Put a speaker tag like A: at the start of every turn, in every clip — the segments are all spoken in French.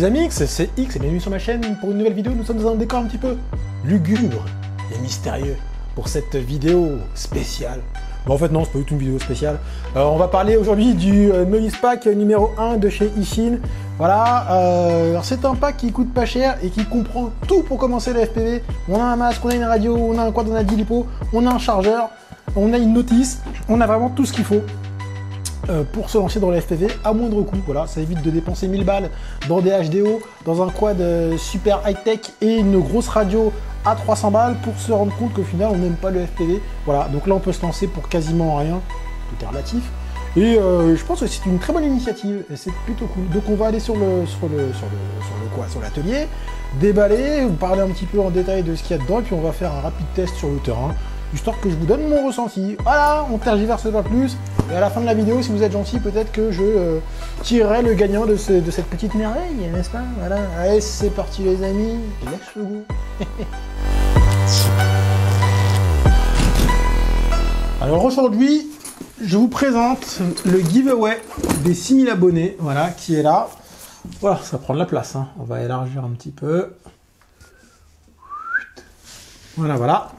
A: les amis, c'est X et bienvenue sur ma chaîne pour une nouvelle vidéo. Nous sommes dans un décor un petit peu lugubre et mystérieux pour cette vidéo spéciale. Bon, en fait non, c'est pas du tout une vidéo spéciale. On va parler aujourd'hui du Noise Pack numéro 1 de chez Ishin. Voilà, c'est un pack qui coûte pas cher et qui comprend tout pour commencer le FPV. On a un masque, on a une radio, on a un quad, on a 10 lipo, on a un chargeur, on a une notice, on a vraiment tout ce qu'il faut. Pour se lancer dans le FPV à moindre coût. Voilà, ça évite de dépenser 1000 balles dans des HDO, dans un quad super high-tech et une grosse radio à 300 balles pour se rendre compte qu'au final on n'aime pas le FPV. Voilà, donc là on peut se lancer pour quasiment rien, tout est relatif. Et je pense que c'est une très bonne initiative et c'est plutôt cool. Donc on va aller sur l'atelier, déballer, vous parler un petit peu en détail de ce qu'il y a dedans et puis on va faire un rapide test sur le terrain, histoire que je vous donne mon ressenti. Voilà, on tergiverse pas plus. Et à la fin de la vidéo, si vous êtes gentil, peut-être que je tirerai le gagnant de cette petite merveille, n'est-ce pas? Voilà. Allez, c'est parti les amis, lâche le goût. Alors aujourd'hui, je vous présente le giveaway des 6000 abonnés, voilà, qui est là. Voilà, ça prend de la place, hein. On va élargir un petit peu. Voilà, voilà.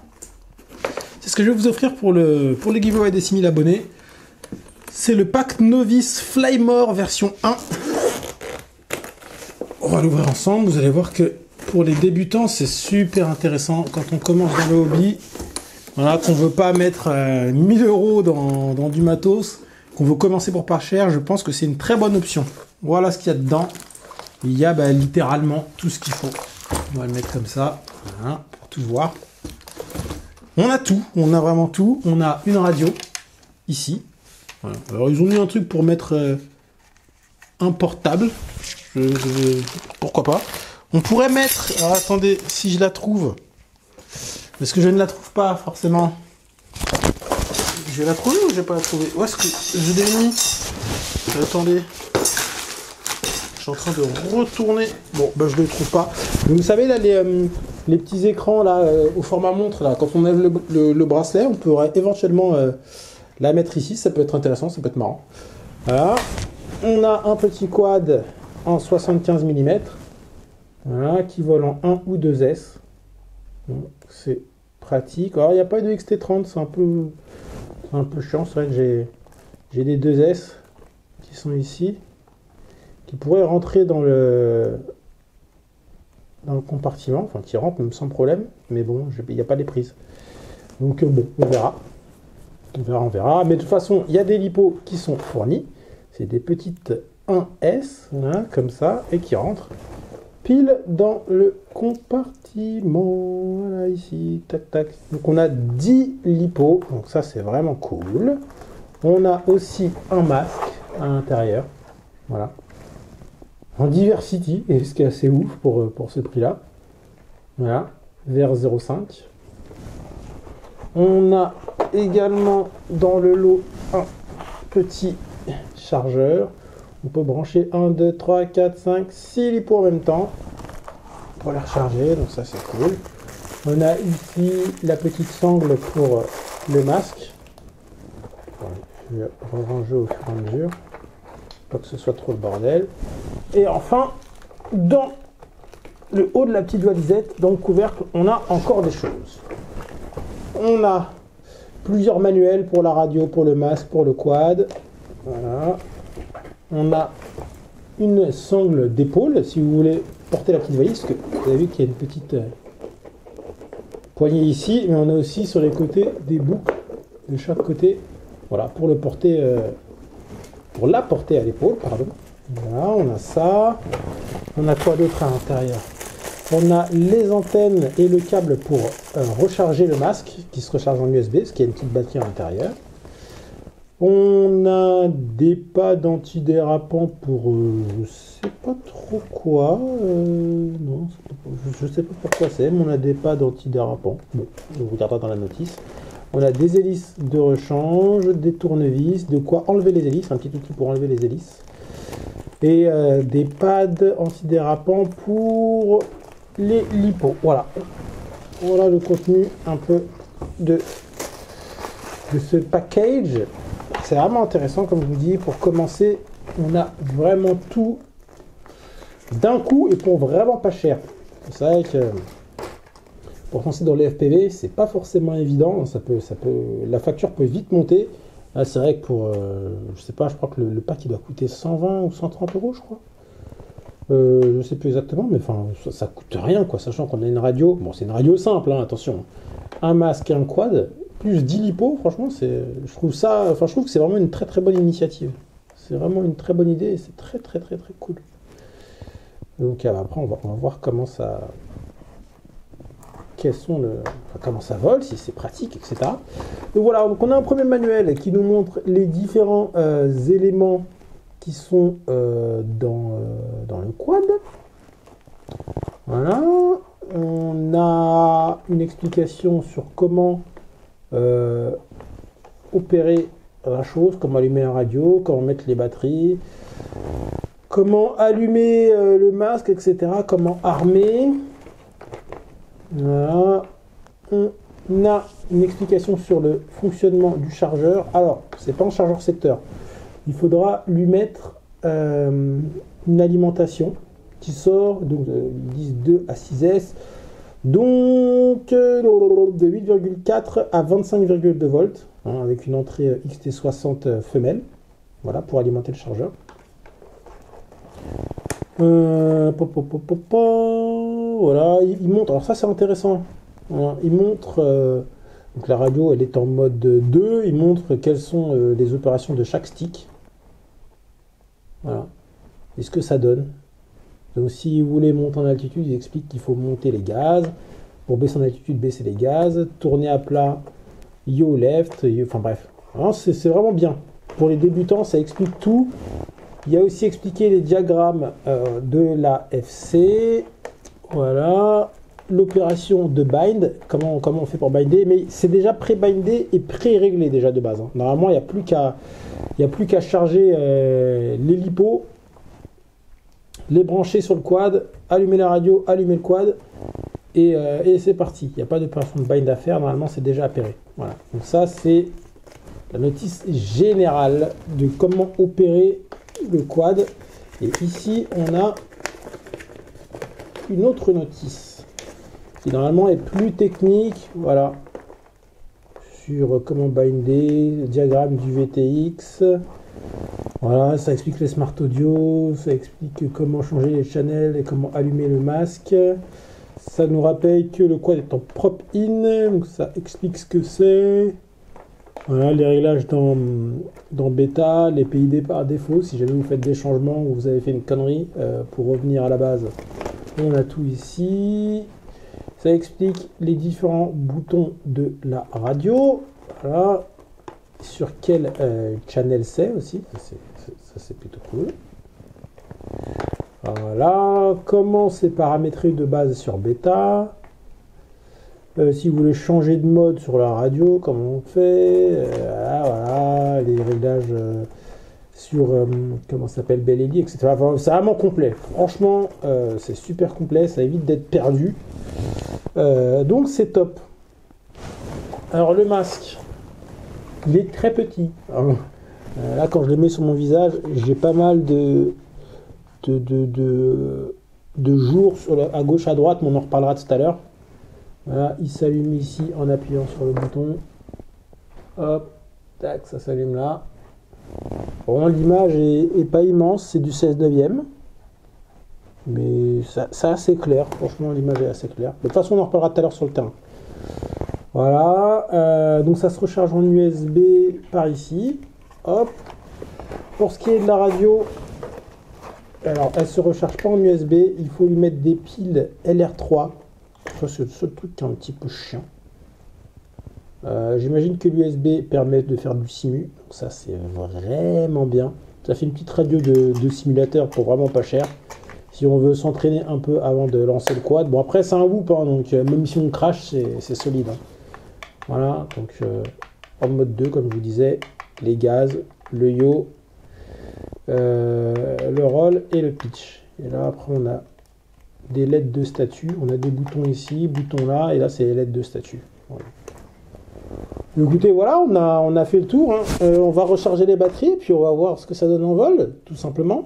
A: C'est ce que je vais vous offrir pour le giveaway des 6000 abonnés. C'est le pack Novice Flymore version 1. On va l'ouvrir ensemble. Vous allez voir que pour les débutants, c'est super intéressant quand on commence dans le hobby. Voilà, qu'on ne veut pas mettre 1000 € dans du matos, qu'on veut commencer pour pas cher. Je pense que c'est une très bonne option. Voilà ce qu'il y a dedans. Il y a littéralement tout ce qu'il faut. On va le mettre comme ça, voilà, pour tout voir. On a tout, on a vraiment tout. On a une radio, ici. Voilà. Alors, ils ont mis un truc pour mettre un portable. Pourquoi pas. On pourrait mettre... Alors, attendez, si je la trouve. Parce que je ne la trouve pas, forcément. Je vais la trouver ou je vais pas la trouver? Où est-ce que je l'ai mis? Attendez. Je suis en train de retourner. Bon, je ne le trouve pas. Donc, vous savez, là, les petits écrans là, au format montre, là, quand on lève le bracelet, on pourrait éventuellement la mettre ici. Ça peut être intéressant, ça peut être marrant. Voilà. On a un petit quad en 75 mm. Voilà, qui vole en 1 ou 2S. C'est pratique. Alors, il n'y a pas de XT30, c'est un peu chiant. C'est vrai que j'ai des 2S qui sont ici, qui pourraient rentrer dans le compartiment, enfin qui rentrent même sans problème, mais bon, il n'y a pas les prises. Donc bon, on verra. On verra. Mais de toute façon, il y a des lipos qui sont fournis. C'est des petites 1S, hein, comme ça, et qui rentrent pile dans le compartiment. Voilà, ici, tac, tac. Donc on a 10 lipos, donc ça c'est vraiment cool. On a aussi un masque à l'intérieur. Voilà. En Diversity, et ce qui est assez ouf pour ce prix-là. Voilà, vers 0,5. On a également dans le lot un petit chargeur. On peut brancher 1, 2, 3, 4, 5, 6 lipos en même temps pour les recharger, donc ça c'est cool. On a ici la petite sangle pour le masque. Je vais ranger au fur et à mesure, pas que ce soit trop le bordel. Et enfin, dans le haut de la petite valisette, dans le couvercle, on a encore des choses. On a plusieurs manuels pour la radio, pour le masque, pour le quad. Voilà. On a une sangle d'épaule, si vous voulez porter la petite valise, parce que vous avez vu qu'il y a une petite poignée ici, mais on a aussi sur les côtés des boucles de chaque côté, voilà, pour le porter, pour la porter à l'épaule, pardon. Voilà, on a ça. On a quoi d'autre à l'intérieur? On a les antennes et le câble pour recharger le masque, qui se recharge en USB, parce qu'il y a une petite batterie à l'intérieur. On a des pads antidérapants pour je sais pas trop quoi. Non, je sais pas pourquoi c'est, mais on a des pads antidérapants. Bon, on regardera dans la notice. On a des hélices de rechange, des tournevis, de quoi enlever les hélices, un petit outil pour enlever les hélices. Et des pads antidérapants pour les lipos. Voilà. Voilà le contenu un peu de ce package. C'est vraiment intéressant, comme je vous dis. Pour commencer, on a vraiment tout d'un coup et pour vraiment pas cher. C'est vrai que pour lancer dans les FPV, c'est pas forcément évident. La facture peut vite monter. Là, c'est vrai que pour, je sais pas, je crois que le pack il doit coûter 120 ou 130 euros, je crois. Je sais plus exactement, mais enfin, ça coûte rien, quoi. Sachant qu'on a une radio. Bon, c'est une radio simple, hein, attention. Un masque et un quad, plus 10 lipos, franchement, je trouve que c'est vraiment une très très bonne initiative. C'est vraiment une très bonne idée et c'est très très très très cool. Donc après, on va voir comment ça. Comment ça vole, si c'est pratique, etc. Donc voilà, donc on a un premier manuel qui nous montre les différents éléments qui sont dans le quad. Voilà. On a une explication sur comment opérer la chose, comment allumer la radio, comment mettre les batteries, comment allumer le masque, etc. Comment armer. Voilà. On a une explication sur le fonctionnement du chargeur. Alors, c'est pas un chargeur secteur. Il faudra lui mettre une alimentation qui sort, donc ils disent 2 à 6S, donc de 8,4 à 25,2 volts, hein, avec une entrée XT60 femelle, voilà, pour alimenter le chargeur. Voilà, il montre, alors ça c'est intéressant, voilà, il montre, donc la radio elle est en mode 2, il montre quelles sont les opérations de chaque stick, voilà, et ce que ça donne. Donc si vous voulez monter en altitude, il explique qu'il faut monter les gaz, pour baisser en altitude, baisser les gaz, tourner à plat, yo left, enfin bref, c'est vraiment bien. Pour les débutants, ça explique tout. Il y a aussi expliqué les diagrammes de la FC, voilà, l'opération de bind, comment on fait pour binder, mais c'est déjà pré-bindé et pré-réglé déjà de base. Hein. Normalement, il n'y a plus qu'à charger les lipos, les brancher sur le quad, allumer la radio, allumer le quad, et c'est parti. Il n'y a pas d'opération de bind à faire, normalement c'est déjà appairé. Voilà. Donc ça c'est la notice générale de comment opérer le quad. Et ici on a une autre notice qui normalement est plus technique, voilà, sur comment binder, diagramme du VTX. Voilà, ça explique les smart audio, ça explique comment changer les channels et comment allumer le masque. Ça nous rappelle que le quad est en prop in, donc ça explique ce que c'est. Voilà, les réglages dans bêta, les PID par défaut, si jamais vous faites des changements ou vous avez fait une connerie, pour revenir à la base, on a tout ici. Ça explique les différents boutons de la radio, voilà, sur quel channel c'est aussi, ça c'est plutôt cool. Voilà, comment c'est paramétré de base sur bêta. Si vous voulez changer de mode sur la radio, comment on fait, voilà, les réglages sur, comment ça s'appelle, Bell Eli, etc. Enfin, c'est vraiment complet. Franchement, c'est super complet, ça évite d'être perdu. Donc c'est top. Alors le masque, il est très petit. Alors, là, quand je le mets sur mon visage, j'ai pas mal de jours à gauche, à droite, mais on en reparlera tout à l'heure. Voilà, il s'allume ici en appuyant sur le bouton. Hop, tac, ça s'allume là. Bon, l'image est pas immense, c'est du 16/9, mais c'est assez clair. Franchement, l'image est assez claire. De toute façon, on en reparlera tout à l'heure sur le terrain. Voilà, donc ça se recharge en USB par ici. Hop. Pour ce qui est de la radio, alors elle se recharge pas en USB, il faut lui mettre des piles LR3. Ça c'est le seul truc qui est un petit peu chiant. J'imagine que l'USB permet de faire du simu, donc ça c'est vraiment bien. Ça fait une petite radio de simulateur pour vraiment pas cher. Si on veut s'entraîner un peu avant de lancer le quad. Bon après c'est un whoop, hein, donc même si on crash c'est solide. Hein. Voilà, donc en mode 2 comme je vous disais, les gaz, le yaw, le roll et le pitch. Et là après on a des LED de statut, on a des boutons ici, boutons là, et là c'est les LED de statut. Voilà. Écoutez, voilà, on a fait le tour. Hein. On va recharger les batteries, puis on va voir ce que ça donne en vol, tout simplement.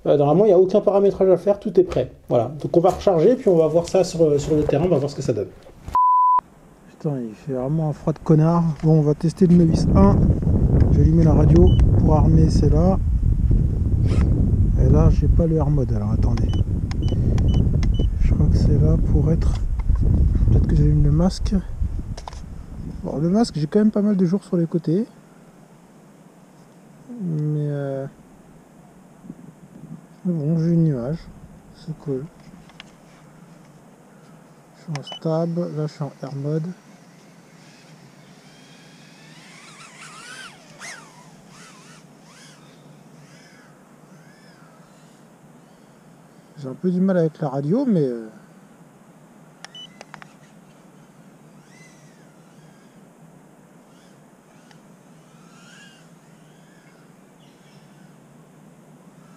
A: Normalement, il n'y a aucun paramétrage à faire, tout est prêt. Voilà, donc on va recharger, puis on va voir ça sur le terrain, on va voir ce que ça donne. Putain, il fait vraiment un froid de connard. Bon, on va tester le Novice 1. Je vais allumer la radio pour armer celle-là. Et là, j'ai pas le Air mode, alors attendez. Je crois que c'est là pour être... Peut-être que j'allume le masque. Bon, le masque, j'ai quand même pas mal de jours sur les côtés. Mais bon, j'ai une image. C'est cool. Je suis en stab. Là, je suis en Air mode. J'ai un peu du mal avec la radio, mais...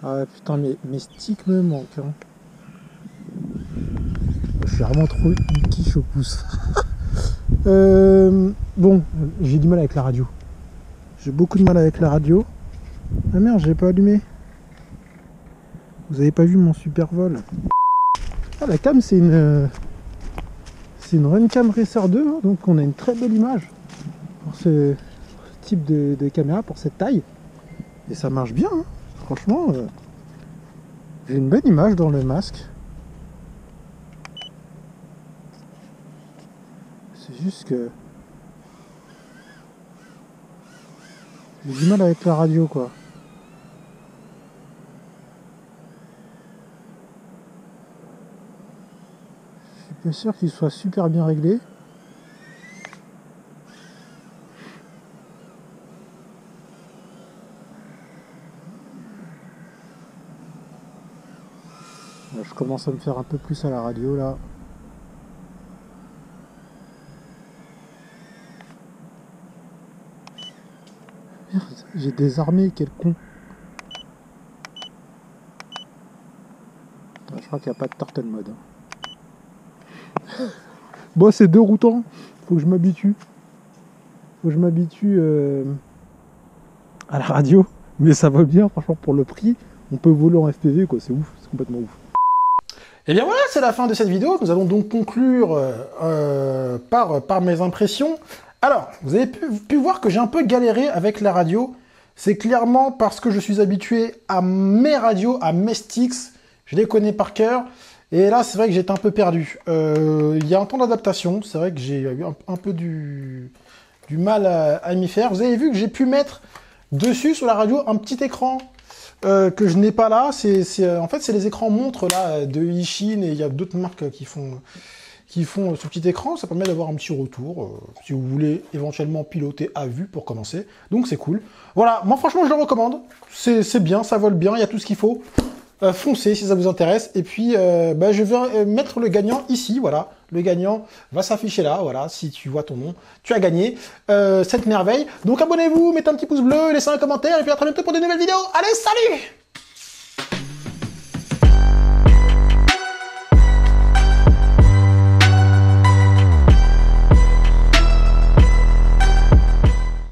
A: Ah putain, mes sticks me manquent. Hein. Je suis vraiment trop une quiche au pouce. Bon, j'ai du mal avec la radio. J'ai beaucoup de mal avec la radio. Ah merde, j'ai pas allumé. Vous avez pas vu mon super vol. Ah, la cam, c'est une Runcam Racer 2, hein, donc on a une très belle image pour ce type de caméra, pour cette taille. Et ça marche bien, hein. Franchement, j'ai une bonne image dans le masque. C'est juste que j'ai du mal avec la radio, quoi. Je suis pas sûr qu'il soit super bien réglé. Je commence à me faire un peu plus à la radio là. Merde, j'ai désarmé, quel con. Je crois qu'il n'y a pas de turtle mode. Bon, c'est déroutant. Faut que je m'habitue. Faut que je m'habitue à la radio. Mais ça va bien, franchement, pour le prix. On peut voler en FPV, quoi. C'est ouf, c'est complètement ouf. Et bien voilà, c'est la fin de cette vidéo. Nous allons donc conclure par mes impressions. Alors, vous avez pu voir que j'ai un peu galéré avec la radio. C'est clairement parce que je suis habitué à mes radios, à mes sticks. Je les connais par cœur. Et là, c'est vrai que j'étais un peu perdu. Il y a un temps d'adaptation. C'est vrai que j'ai eu un peu du mal à m'y faire. Vous avez vu que j'ai pu mettre dessus, sur la radio, un petit écran que je n'ai pas là. En fait, c'est les écrans montres là, de Ishin, et il y a d'autres marques qui font ce petit écran. Ça permet d'avoir un petit retour, si vous voulez éventuellement piloter à vue pour commencer. Donc c'est cool. Voilà, moi franchement je le recommande. C'est bien, ça vole bien, il y a tout ce qu'il faut. Foncez si ça vous intéresse. Et puis je vais mettre le gagnant ici, voilà. Le gagnant va s'afficher là, voilà. Si tu vois ton nom, tu as gagné cette merveille. Donc abonnez-vous, mettez un petit pouce bleu, laissez un commentaire, et puis à très bientôt pour de nouvelles vidéos. Allez, salut!